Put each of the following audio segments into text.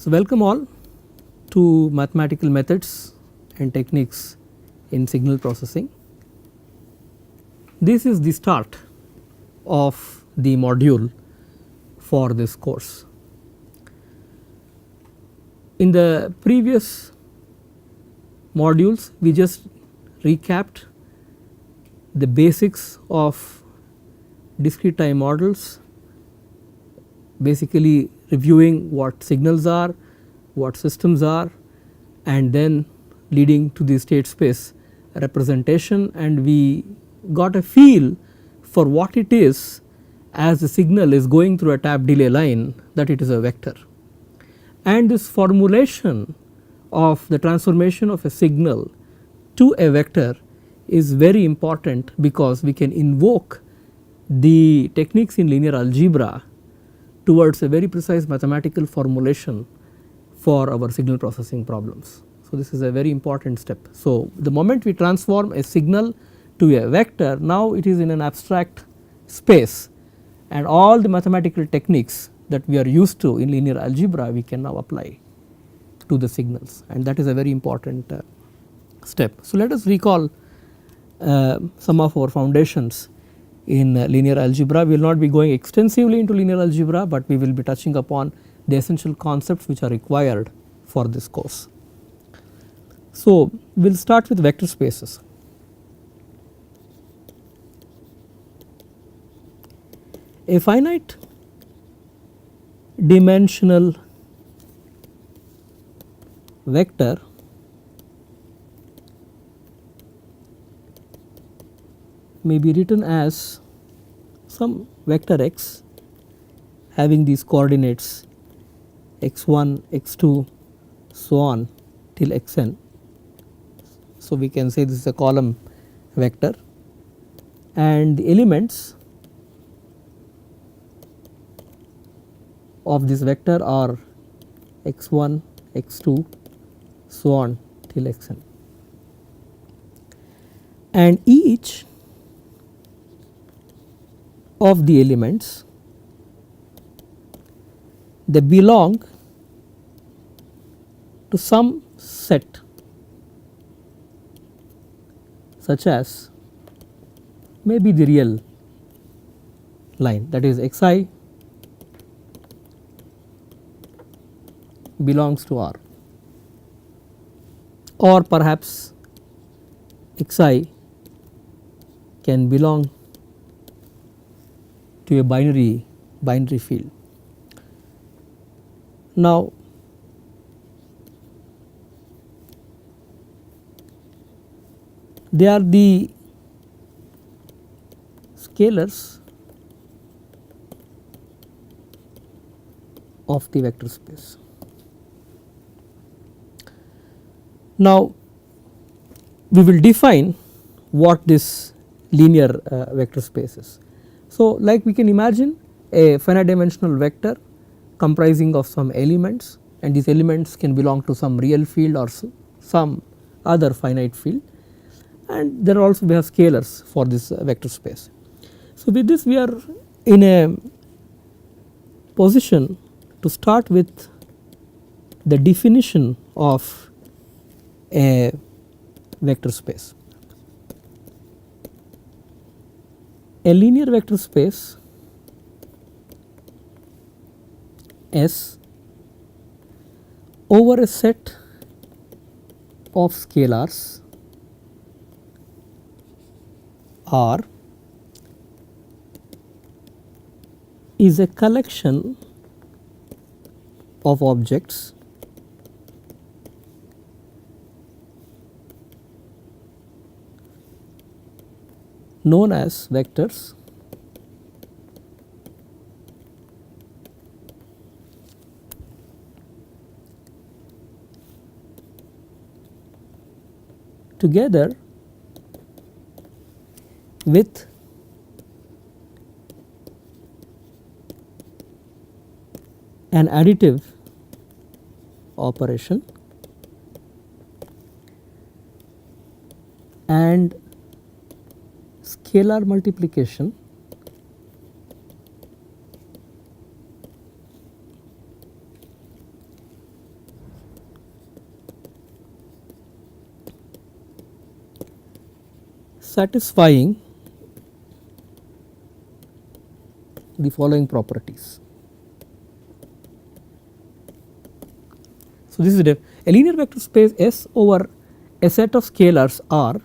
So, welcome all to mathematical methods and techniques in signal processing. This is the start of the module for this course. In the previous modules, we just recapped the basics of discrete time models, basically reviewing what signals are, what systems are, and then leading to the state space representation, and we got a feel for what it is as the signal is going through a tap delay line, that it is a vector. And this formulation of the transformation of a signal to a vector is very important, because we can invoke the techniques in linear algebra towards a very precise mathematical formulation for our signal processing problems. So, this is a very important step. So, the moment we transform a signal to a vector, now it is in an abstract space, and all the mathematical techniques that we are used to in linear algebra we can now apply to the signals, and that is a very important step. So, let us recall some of our foundations in linear algebra. We will not be going extensively into linear algebra, but we will be touching upon the essential concepts which are required for this course. So, we will start with vector spaces. A finite dimensional vector may be written as some vector x having these coordinates x1, x2, so on till xn. So, we can say this is a column vector, and the elements of this vector are x1, x2, so on till xn, and each of the elements, they belong to some set such as maybe the real line, that is xi belongs to R, or perhaps xi can belong to a binary field. Now, they are the scalars of the vector space. Now, we will define what this linear vector space is. So, like we can imagine a finite dimensional vector comprising of some elements, and these elements can belong to some real field or some other finite field, and there also we have scalars for this vector space. So, with this we are in a position to start with the definition of a vector space. A linear vector space S over a set of scalars R is a collection of objects known as vectors together with an additive operation and scalar multiplication satisfying the following properties. So, this is a linear vector space S over a set of scalars R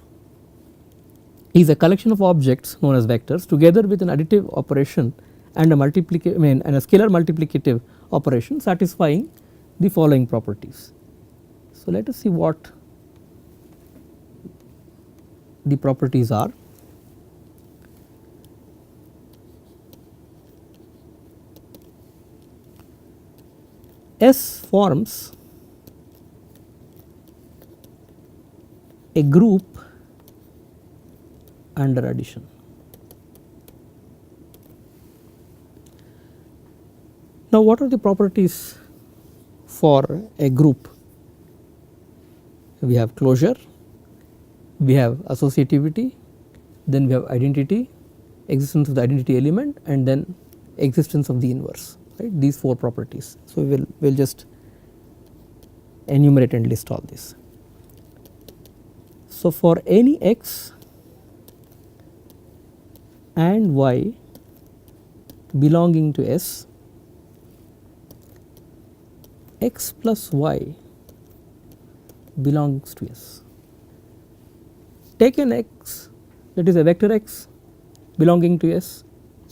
is a collection of objects known as vectors together with an additive operation and a and a scalar multiplicative operation satisfying the following properties. So, let us see what the properties are. S forms a group under addition. Now, what are the properties for a group? We have closure, we have associativity, then we have identity, existence of the identity element, and then existence of the inverse, right, these 4 properties. So, we will just enumerate and list all this. So, for any x and y belonging to S, x plus y belongs to S. Take an x, that is a vector x belonging to S,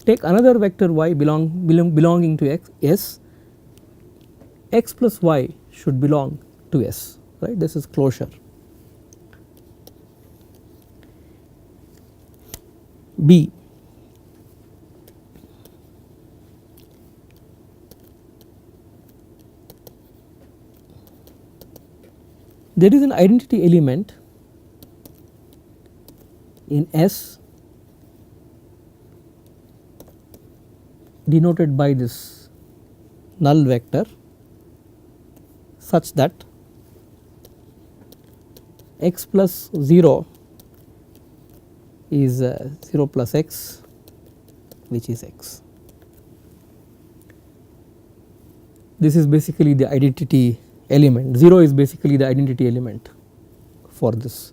take another vector y belonging to S, x plus y should belong to S, right, this is closure. B, there is an identity element in S denoted by this null vector such that x plus 0 is 0 plus x, which is x. This is basically the identity element, 0 is basically the identity element for this.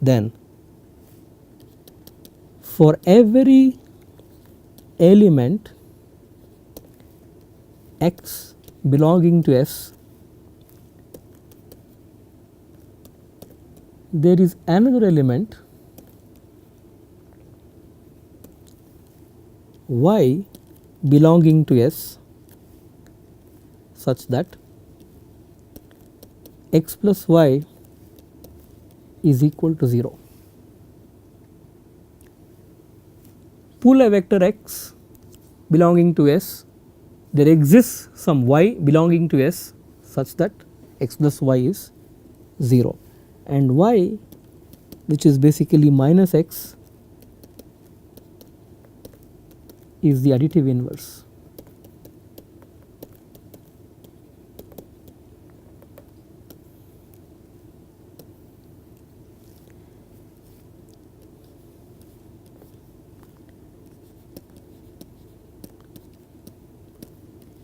Then for every element x belonging to S, there is another element y belonging to S such that x plus y is equal to 0. Pull a vector x belonging to S, there exists some y belonging to S such that x plus y is 0, and y, which is basically minus x, is the additive inverse.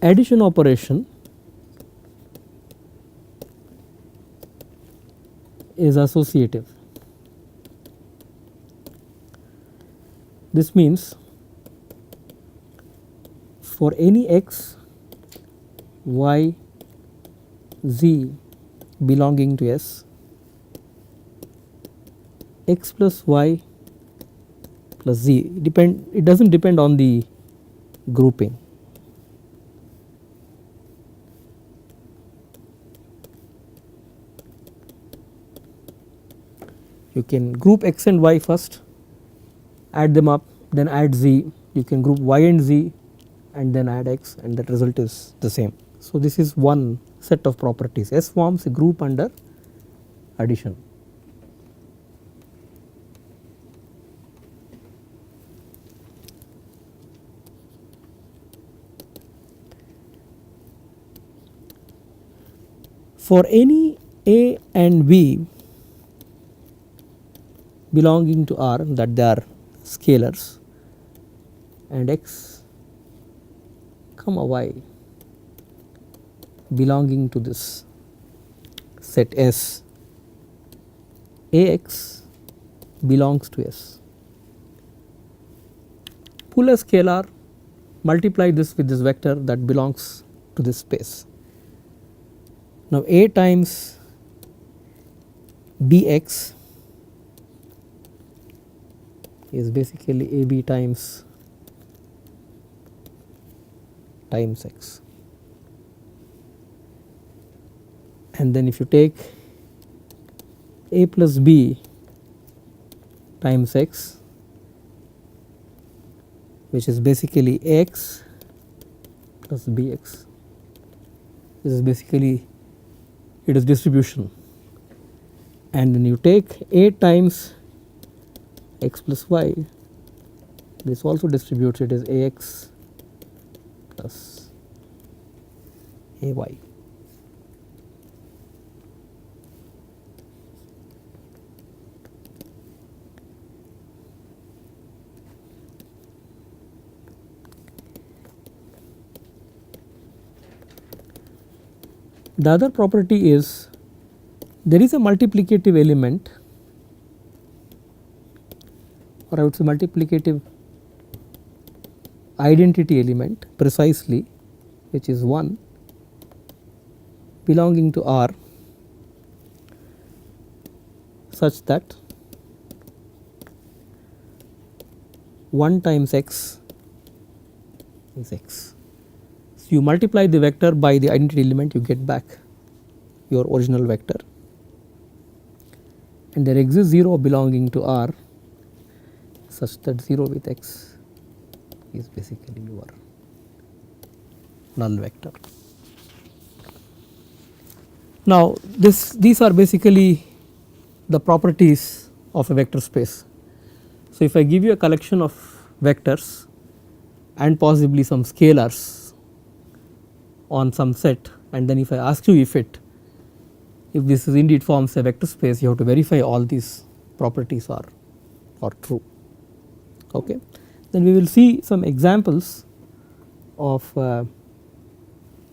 Addition operation is associative. This means for any x, y, z belonging to S, x plus y plus z it does not depend on the grouping. You can group x and y first, add them up, then add z, you can group y and z and then add x, and that result is the same. So, this is one set of properties. S forms a group under addition. For any a and b belonging to R, that they are scalars, and x comma y belonging to this set S, Ax belongs to S. Pull a scalar, multiply this with this vector that belongs to this space. Now A times Bx is basically AB times X, and then if you take A plus B times X, which is basically X plus Bx, this is basically it is distribution, and then you take A times X plus Y, this also distributes, it is Ax plus Ay. The other property is there is a multiplicative element, or I would say multiplicative identity element precisely, which is 1 belonging to R, such that 1 times X is X. So you multiply the vector by the identity element, you get back your original vector, and there exists 0 belonging to R such that 0 with X is basically your null vector. Now these are basically the properties of a vector space. So if I give you a collection of vectors and possibly some scalars on some set, and then if I ask you if this is indeed forms a vector space, you have to verify all these properties are true. Okay. Then we will see some examples of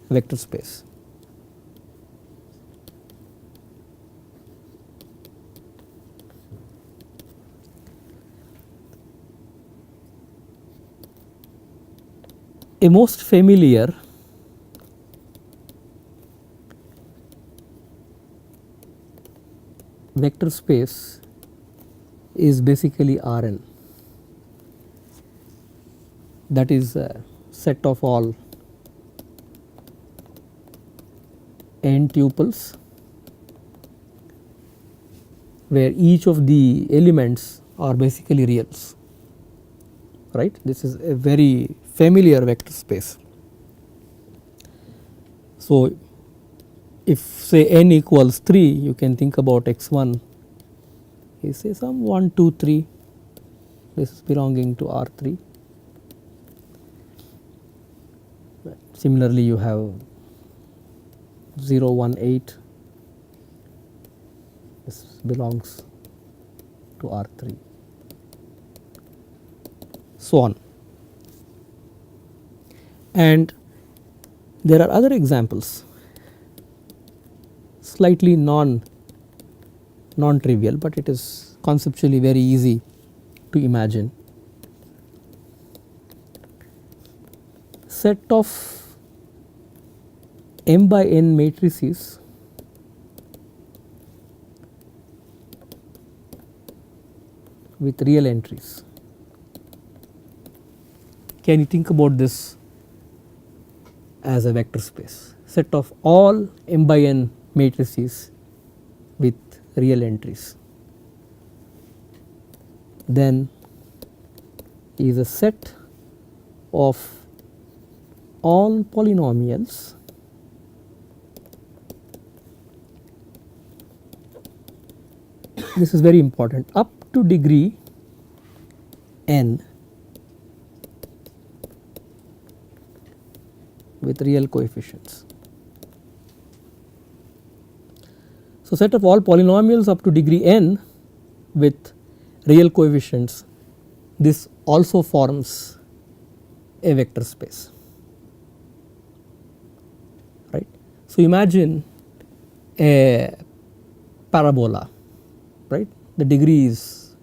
vector space. A most familiar vector space is basically Rn, that is a set of all n tuples where each of the elements are basically reals, right. This is a very familiar vector space. So if say n equals 3, you can think about x1 is say some 1 2 3, this is belonging to R3. Similarly you have 0 1 8, this belongs to R3, so on. And there are other examples, slightly non-trivial, but it is conceptually very easy to imagine. Set of m by n matrices with real entries. Can you think about this as a vector space? Set of all m by n matrices with real entries, then is a set of all polynomials this is very important, up to degree n with real coefficients. So set of all polynomials up to degree n with real coefficients, this also forms a vector space, right. So imagine a parabola, right, the degree is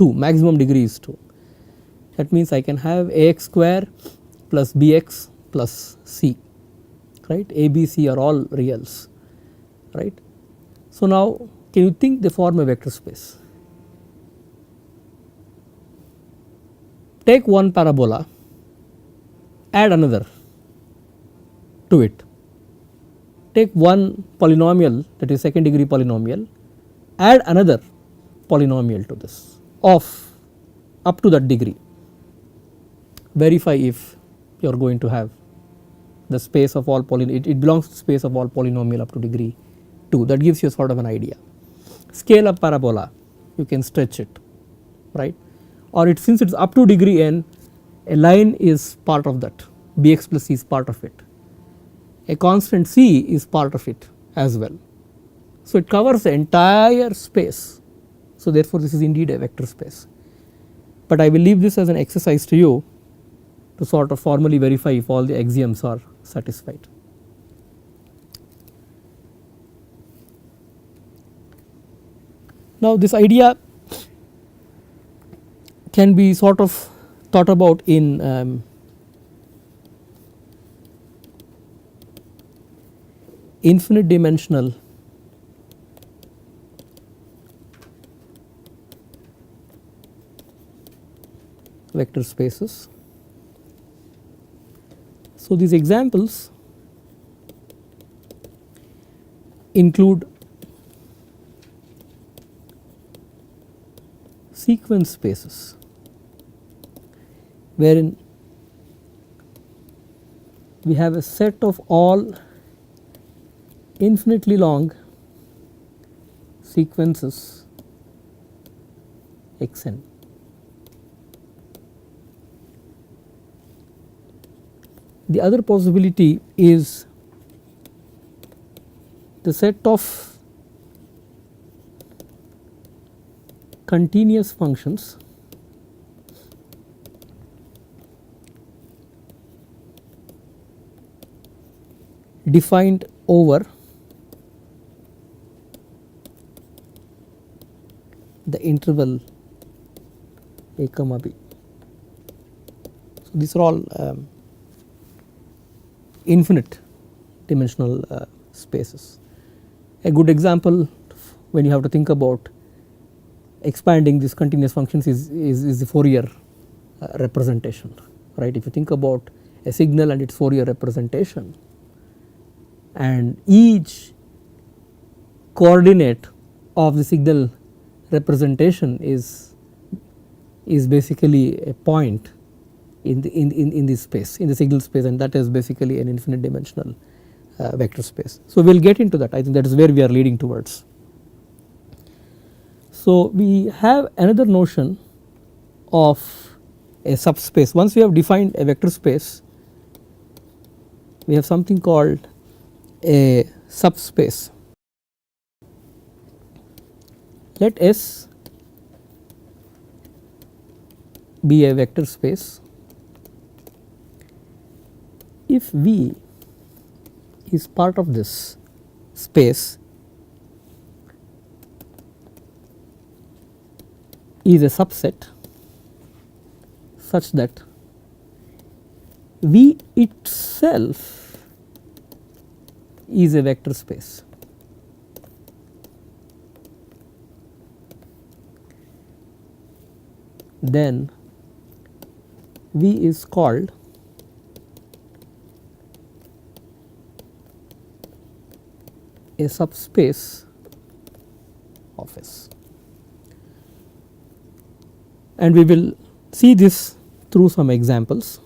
2, maximum degree is 2. That means I can have ax square plus bx plus c, right. A, B, C are all reals, right. So now can you think they form a vector space? Take one parabola, add another to it. Take one polynomial, that is second degree polynomial, add another polynomial to this of up to that degree. Verify if you are going to have the space of all it belongs to the space of all polynomial up to degree 2. That gives you sort of an idea. Scale up parabola, you can stretch it, right, or it, since it is up to degree n, a line is part of that, bx plus c is part of it, a constant c is part of it as well. So it covers the entire space. So therefore this is indeed a vector space, but I will leave this as an exercise to you to sort of formally verify if all the axioms are satisfied. Now this idea can be sort of thought about in infinite dimensional vector spaces. So these examples include sequence spaces wherein we have a set of all infinitely long sequences xn. The other possibility is the set of continuous functions defined over the interval a comma b. So these are all infinite dimensional spaces. A good example when you have to think about expanding these continuous functions is the Fourier representation, right. If you think about a signal and its Fourier representation, and each coordinate of the signal representation is basically a point in this space, in the signal space, and that is basically an infinite dimensional vector space. So we will get into that. I think that is where we are leading towards. So we have another notion of a subspace. Once we have defined a vector space, we have something called a subspace. Let S be a vector space if V is part of this space is a subset such that V itself is a vector space. Then V is called a subspace of S, and we will see this through some examples.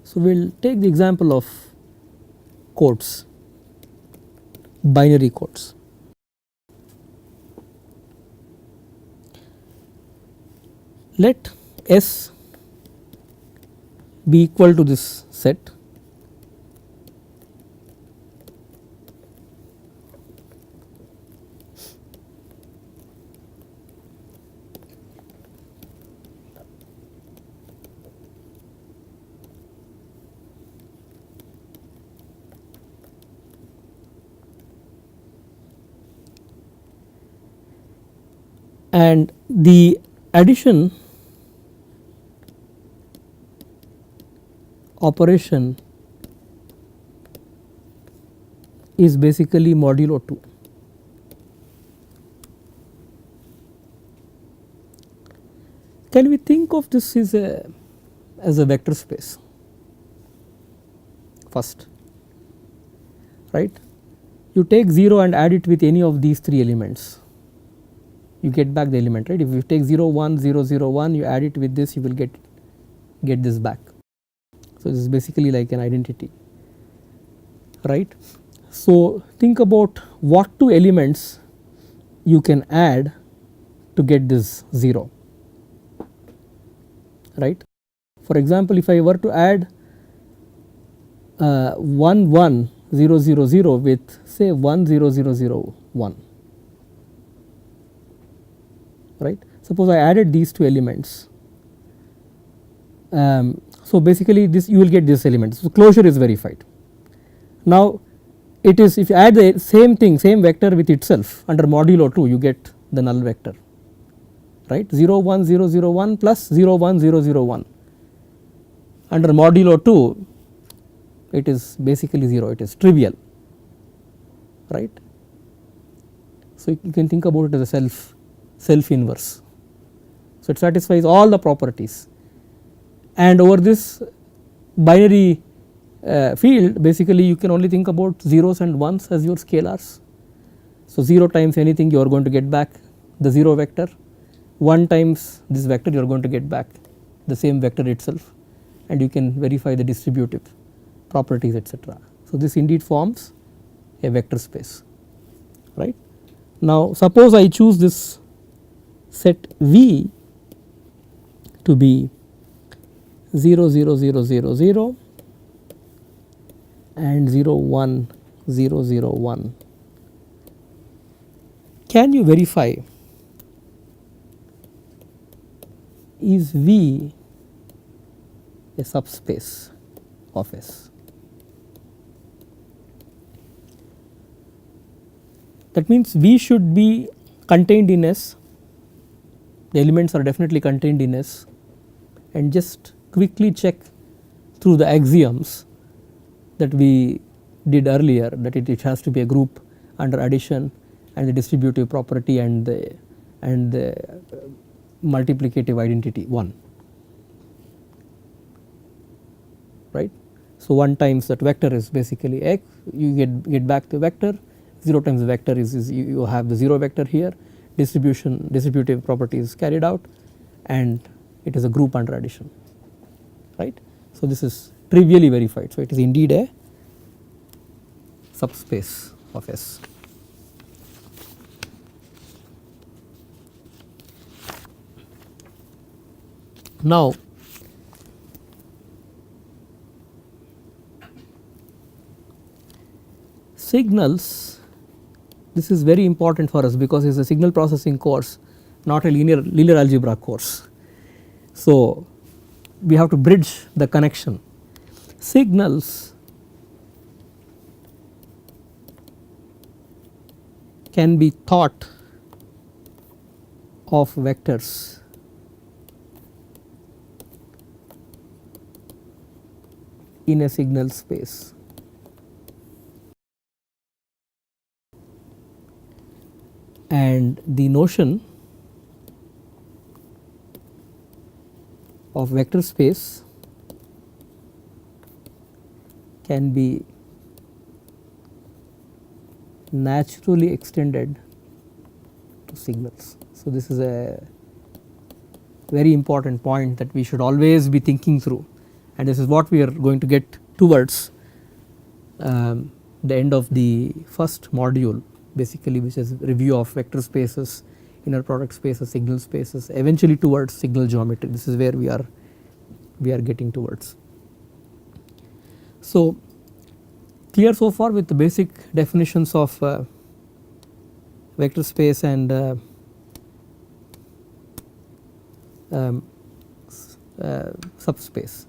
So we will take the example of codes, binary codes. Let S be equal to this set and the addition operation is basically modulo 2. Can we think of this as a vector space first, right? You take 0 and add it with any of these 3 elements, you get back the element, right? If you take 0 1 0 0 1, you add it with this, you will get this back. So this is basically like an identity, right? So think about what 2 elements you can add to get this 0, right? For example, if I were to add 1 1 0 0 0 with say 1 0 0 0 1, right? Suppose I added these 2 elements. So basically this you will get this element. So closure is verified. Now it is, if you add the same thing, same vector with itself under modulo 2, you get the null vector, right? 0 1 0 0 1 plus 0 1 0 0 1. Under modulo 2 it is basically 0, it is trivial, right? So you can think about it as a self inverse. So it satisfies all the properties, and over this binary field basically you can only think about zeros and ones as your scalars. So 0 times anything you are going to get back the 0 vector, 1 times this vector you are going to get back the same vector itself, and you can verify the distributive properties, etc. So this indeed forms a vector space, right? Now suppose I choose this set V to be 0 0 0 0 0 and 0 1 0 0 1. Can you verify is V a subspace of S? That means V should be contained in S, the elements are definitely contained in S, and just quickly check through the axioms that we did earlier, that it has to be a group under addition and the distributive property and the multiplicative identity 1, right. So 1 times that vector is basically x, you get back the vector, 0 times the vector is you have the 0 vector here, distributive property is carried out, and it is a group under addition, right. So this is trivially verified, so it is indeed a subspace of S. Now signals, this is very important for us because it is a signal processing course, not a linear algebra course. So we have to bridge the connection. Signals can be thought of vectors in a signal space. And the notion of vector space can be naturally extended to signals. So this is a very important point that we should always be thinking through, and this is what we are going to get towards the end of the first module, basically, which is review of vector spaces, inner product spaces, signal spaces, eventually towards signal geometry. This is where we are getting towards. So clear so far with the basic definitions of vector space and subspace.